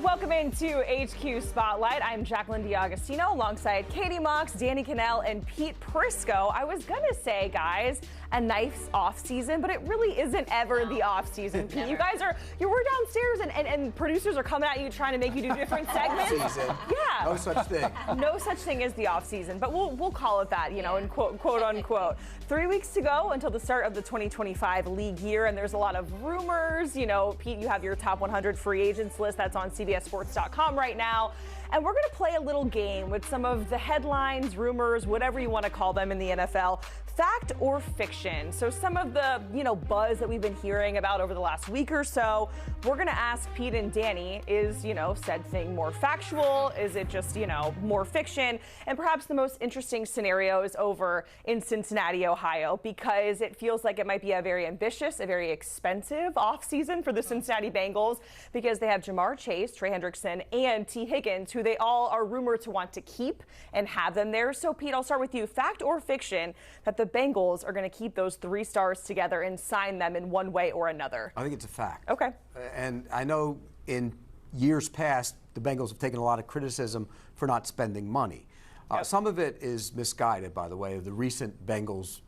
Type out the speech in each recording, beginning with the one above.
Welcome into HQ Spotlight. I'm Jacqueline D'Agostino alongside Katie Mox, Danny Kanell, and Pete Prisco. I was going to say, guys, a nice off-season, but it really isn't ever the off-season, Pete. You guys we're downstairs and producers are coming at you trying to make you do different segments. Off-season. Yeah. No such thing. No such thing as the off-season, but we'll call it that, in quote unquote. 3 weeks to go until the start of the 2025 league year, and there's a lot of rumors. Pete, you have your top 100 free agents list that's on CBSSports.com right now. And we're going to play a little game with some of the headlines, rumors, whatever you want to call them in the NFL. Fact or fiction? So some of the, buzz that we've been hearing about over the last week or so, we're going to ask Pete and Danny, is, said thing more factual? Is it just, more fiction? And perhaps the most interesting scenario is over in Cincinnati, Ohio, because it feels like it might be a very ambitious, a very expensive offseason for the Cincinnati Bengals, because they have Jamar Chase, Trey Hendrickson, and T. Higgins, who they all are rumored to want to keep and have them there. So, Pete, I'll start with you. Fact or fiction that the Bengals are going to keep those three stars together and sign them in one way or another? I think it's a fact. Okay. And I know in years past, the Bengals have taken a lot of criticism for not spending money. Yep. Some of it is misguided, by the way, of the recent Bengals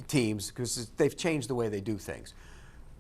teams, because they've changed the way they do things.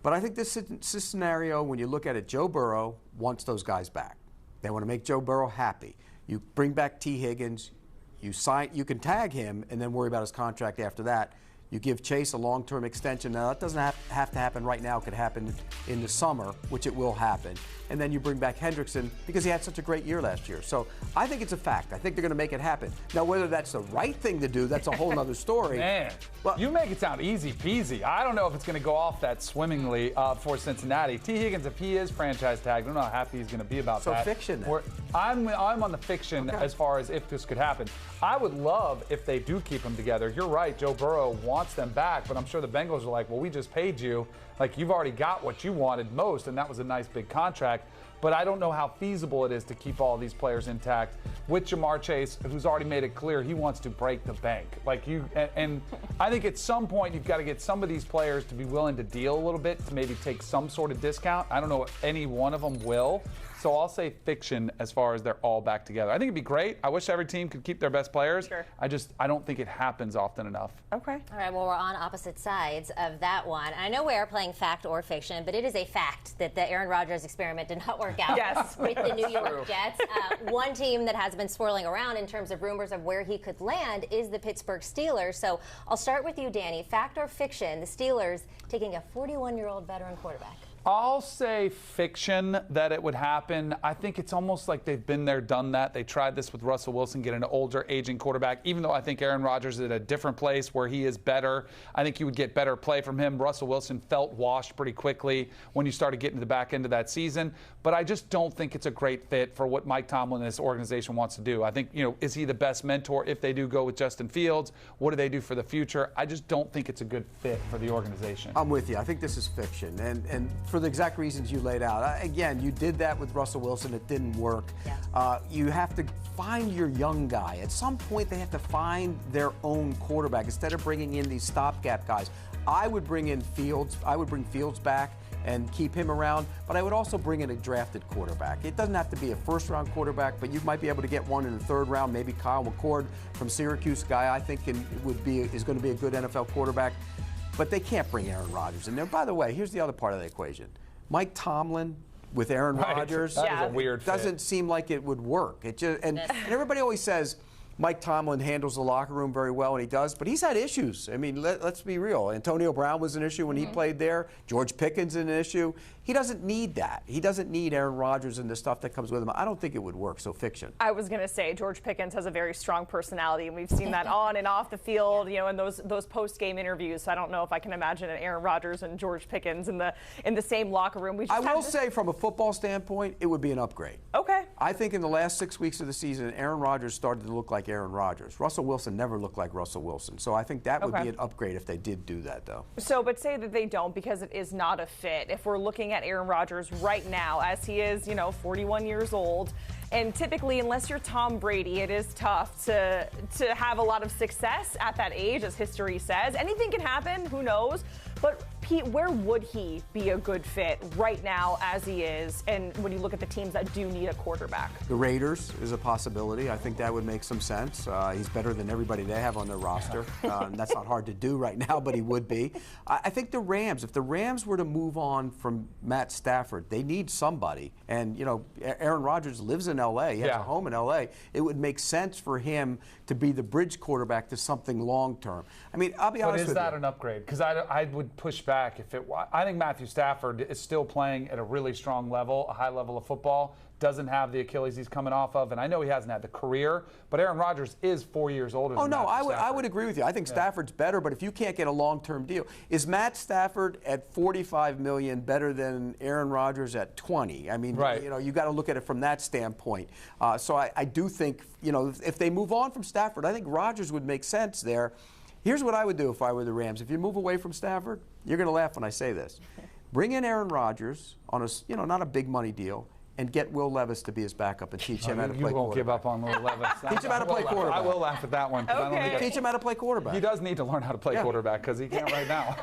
But I think this scenario, when you look at it, Joe Burrow wants those guys back. They want to make Joe Burrow happy. You bring back T. Higgins, you can tag him and then worry about his contract after that. You give Chase a long-term extension. Now, that doesn't have to happen right now. It could happen in the summer, which it will happen. And then you bring back Hendrickson because he had such a great year last year. So I think it's a fact. I think they're going to make it happen. Now, whether that's the right thing to do, that's a whole other story. Man, well, you make it sound easy peasy. I don't know if it's going to go off that swimmingly for Cincinnati. T. Higgins, if he is franchise tagged, I don't know how happy he's going to be about that. So fiction then. I'm on the fiction as far as if this could happen. I would love if they do keep them together. You're right, Joe Burrow wants them back, but I'm sure the Bengals are like, well, we just paid you. Like, you've already got what you wanted most, and that was a nice big contract. But I don't know how feasible it is to keep all these players intact with Jamar Chase, who's already made it clear he wants to break the bank. And I think at some point you've got to get some of these players to be willing to deal a little bit, to maybe take some sort of discount. I don't know if any one of them will. So I'll say fiction as far as they're all back together. I think it'd be great. I wish every team could keep their best players. Sure. I don't think it happens often enough. Okay. All right, well, we're on opposite sides of that one. I know we are playing fact or fiction, but it is a fact that the Aaron Rodgers experiment did not work out Yes. with the New York Jets. One team that has been swirling around in terms of rumors of where he could land is the Pittsburgh Steelers. So I'll start with you, Danny. Fact or fiction, the Steelers taking a 41-year-old veteran quarterback? I'll say fiction that it would happen. I think it's almost like they've been there, done that. They tried this with Russell Wilson, get an older, aging quarterback, even though I think Aaron Rodgers is at a different place where he is better. I think you would get better play from him. Russell Wilson felt washed pretty quickly when you started getting to the back end of that season. But I just don't think it's a great fit for what Mike Tomlin and this organization wants to do. I think, is he the best mentor if they do go with Justin Fields? What do they do for the future? I just don't think it's a good fit for the organization. I'm with you. I think this is fiction. And for the exact reasons you laid out. Again, you did that with Russell Wilson. It didn't work. Yeah. You have to find your young guy. At some point, they have to find their own quarterback instead of bringing in these stopgap guys. I would bring in Fields. I would bring Fields back and keep him around, but I would also bring in a drafted quarterback. It doesn't have to be a first-round quarterback, but you might be able to get one in the third round. Maybe Kyle McCord from Syracuse, guy I think is going to be a good NFL quarterback. But they can't bring Aaron Rodgers in there. By the way, here's the other part of the equation. Mike Tomlin with Aaron Rodgers that is a weird fit. Doesn't seem like it would work. It just and everybody always says Mike Tomlin handles the locker room very well, and he does, but he's had issues. I mean, let's be real. Antonio Brown was an issue when he played there. George Pickens is an issue. He doesn't need that. He doesn't need Aaron Rodgers and the stuff that comes with him. I don't think it would work, so fiction. I was going to say George Pickens has a very strong personality, and we've seen that on and off the field, in those post-game interviews. So I don't know if I can imagine an Aaron Rodgers and George Pickens in the same locker room. I will say, from a football standpoint, it would be an upgrade. Okay. I think in the last 6 weeks of the season, Aaron Rodgers started to look like Aaron Rodgers. Russell Wilson never looked like Russell Wilson. So I think that would be an upgrade if they did do that, though. So, but say that they don't because it is not a fit. If we're looking at Aaron Rodgers right now, as he is, 41 years old, and typically, unless you're Tom Brady, it is tough to have a lot of success at that age, as history says. Anything can happen, who knows? But Pete, where would he be a good fit right now as he is? And when you look at the teams that do need a quarterback? The Raiders is a possibility. I think that would make some sense. He's better than everybody they have on their roster. That's not hard to do right now, but he would be. I think the Rams, if the Rams were to move on from Matt Stafford, they need somebody. And, Aaron Rodgers lives in L.A. He has a home in L.A. It would make sense for him to be the bridge quarterback to something long-term. I mean, I'll be honest with you. But is that an upgrade? Because I would push back if it. I think Matthew Stafford is still playing at a really strong level, a high level of football. Doesn't have the Achilles he's coming off of, and I know he hasn't had the career, but Aaron Rodgers is 4 years older than Matthew Stafford. I would agree with you. I think Stafford's better, but if you can't get a long-term deal, is Matt Stafford at $45 million better than Aaron Rodgers at 20? I mean, you got to look at it from that standpoint. So I do think, if they move on from Stafford, I think Rodgers would make sense there. Here's what I would do if I were the Rams. If you move away from Stafford, you're going to laugh when I say this. Bring in Aaron Rodgers on a, not a big money deal, and get Will Levis to be his backup and teach him how to play quarterback. You won't give up on Will Levis. Teach him how to play quarterback. I will laugh at that one. Okay. Teach him how to play quarterback. He does need to learn how to play quarterback because he can't right now.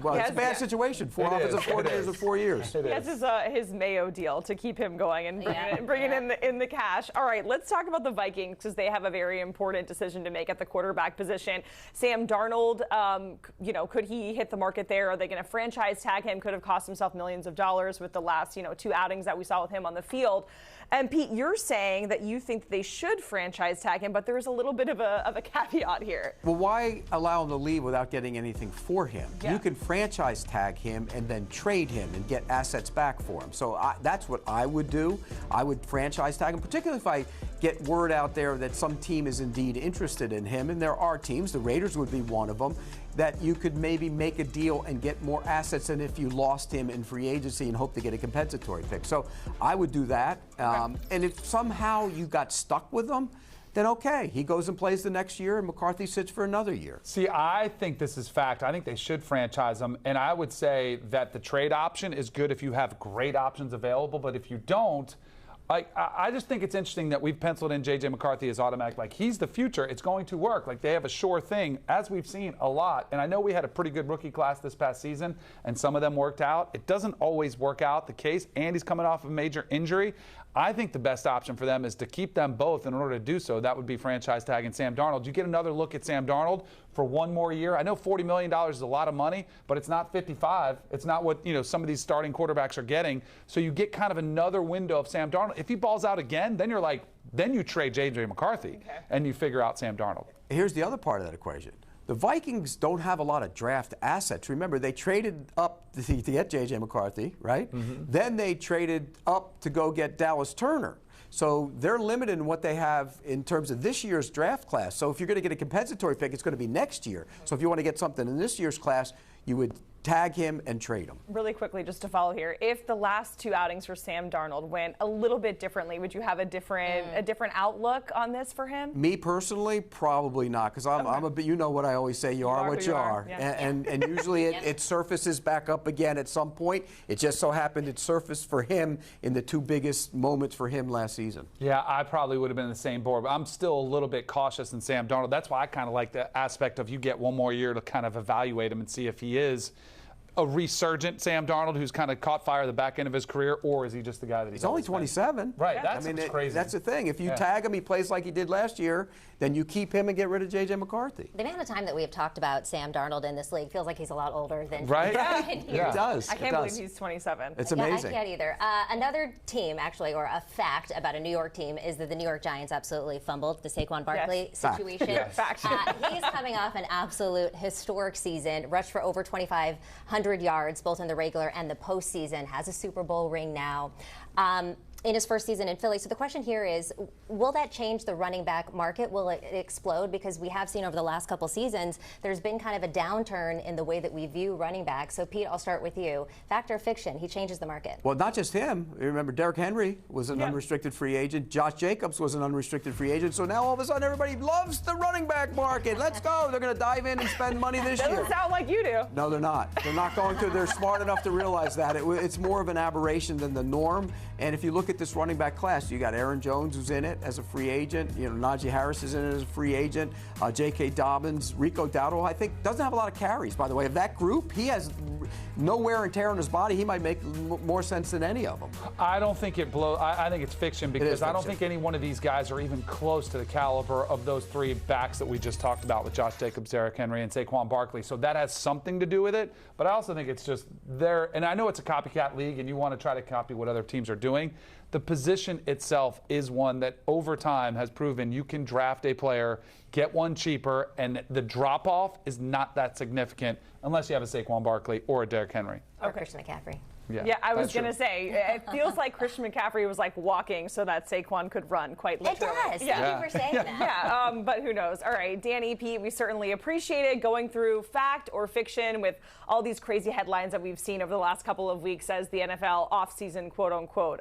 Well, it's a bad situation. 4 offensive coordinators in 4 years. He has his Mayo deal to keep him going and bringing in the cash. All right, let's talk about the Vikings because they have a very important decision to make at the quarterback position. Sam Darnold, could he hit the market there? Are they going to franchise tag him? Could have cost himself millions of dollars with the last 2 outings that we saw with him on the field. And Pete, you're saying that you think they should franchise tag him, but there's a little bit of a caveat here. Well, why allow him to leave without getting anything for him? Yeah. You can franchise tag him and then trade him and get assets back for him. So that's what I would do. I would franchise tag him, particularly if I get word out there that some team is indeed interested in him. And there are teams, the Raiders would be one of them, that you could maybe make a deal and get more assets than if you lost him in free agency and hope to get a compensatory pick. So I would do that. And if somehow you got stuck with him, then okay, he goes and plays the next year and McCarthy sits for another year. See, I think this is fact. I think they should franchise him. And I would say that the trade option is good if you have great options available. But if you don't, I just think it's interesting that we've penciled in J.J. McCarthy as automatic. Like, he's the future. It's going to work. Like, they have a sure thing, as we've seen a lot. And I know we had a pretty good rookie class this past season, and some of them worked out. It doesn't always work out the case. Andy's coming off a major injury. I think the best option for them is to keep them both. In order to do so, that would be franchise tagging Sam Darnold. You get another look at Sam Darnold for 1 more year. I know $40 million is a lot of money, but it's not 55. It's not what some of these starting quarterbacks are getting. So you get kind of another window of Sam Darnold. If he balls out again, then then you trade J.J. McCarthy and you figure out Sam Darnold. Here's the other part of that equation. The Vikings don't have a lot of draft assets. Remember, they traded up to get J.J. McCarthy, right? Mm-hmm. Then they traded up to go get Dallas Turner. So they're limited in what they have in terms of this year's draft class. So if you're going to get a compensatory pick, it's going to be next year. So if you want to get something in this year's class, you would tag him and trade him. Really quickly, just to follow here, if the last 2 outings for Sam Darnold went a little bit differently, would you have a different outlook on this for him? Me personally, probably not, because I'm a bit. You know what I always say: you are what you are, yeah. and usually it surfaces back up again at some point. It just so happened it surfaced for him in the 2 biggest moments for him last season. Yeah, I probably would have been in the same board, but I'm still a little bit cautious in Sam Darnold. That's why I kind of like the aspect of you get 1 more year to kind of evaluate him and see if he is a resurgent Sam Darnold who's kind of caught fire at the back end of his career, or is he just the guy that he's only 27. Right, that's crazy. That's the thing. If you tag him, he plays like he did last year, then you keep him and get rid of J.J. McCarthy. The amount of time that we have talked about Sam Darnold in this league feels like he's a lot older than right? Yeah. It does. I can't believe he's 27. It's amazing. I can't either. Another team, actually, or a fact about a New York team is that the New York Giants absolutely fumbled the Saquon Barkley situation. Fact. He's coming off an absolute historic season, rushed for over 2,500 yards, both in the regular and the postseason, has a Super Bowl ring now. In his first season in Philly. So the question here is, will that change the running back market? Will it explode? Because we have seen over the last couple seasons, there's been kind of a downturn in the way that we view running backs. So Pete, I'll start with you. Fact or fiction, he changes the market. Well, not just him. Remember, Derrick Henry was an unrestricted free agent. Josh Jacobs was an unrestricted free agent. So now all of a sudden everybody loves the running back market. Let's go. They're going to dive in and spend money this year. Doesn't sound like you do. No, they're not. They're not going to. They're smart enough to realize that. It's more of an aberration than the norm. And if you look at this running back class, you got Aaron Jones, who's in it as a free agent. Najee Harris is in it as a free agent. J.K. Dobbins, Rico Dowdle, I think, doesn't have a lot of carries, by the way. Of that group, he has no wear and tear on his body, he might make more sense than any of them. I don't think it blows. I think it's fiction because I don't fiction. think any one of these guys are even close to the caliber of those three backs that we just talked about with Josh Jacobs, Derrick Henry, and Saquon Barkley. So that has something to do with it. But I also think it's just there. And I know it's a copycat league and you want to try to copy what other teams are doing. The position itself is one that over time has proven you can draft a player, get one cheaper, and the drop-off is not that significant unless you have a Saquon Barkley or a Derrick Henry. Or Christian McCaffrey. Yeah, I was going to say, it feels like Christian McCaffrey was like walking so that Saquon could run, quite literally. It does. Thank you for saying that. Yeah, but who knows? All right, Danny, Pete, we certainly appreciated going through fact or fiction with all these crazy headlines that we've seen over the last couple of weeks as the NFL offseason, quote unquote,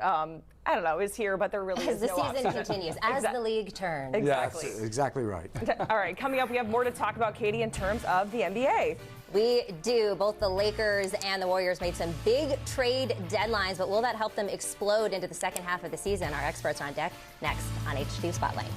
I don't know, is here, but there really is no offseason. As the season continues, as the league turns. Exactly. Yes, exactly right. All right, coming up, we have more to talk about, Katie, in terms of the NBA. We do. Both the Lakers and the Warriors made some big trade deadlines, but will that help them explode into the second half of the season? Our experts are on deck next on HQ Spotlight.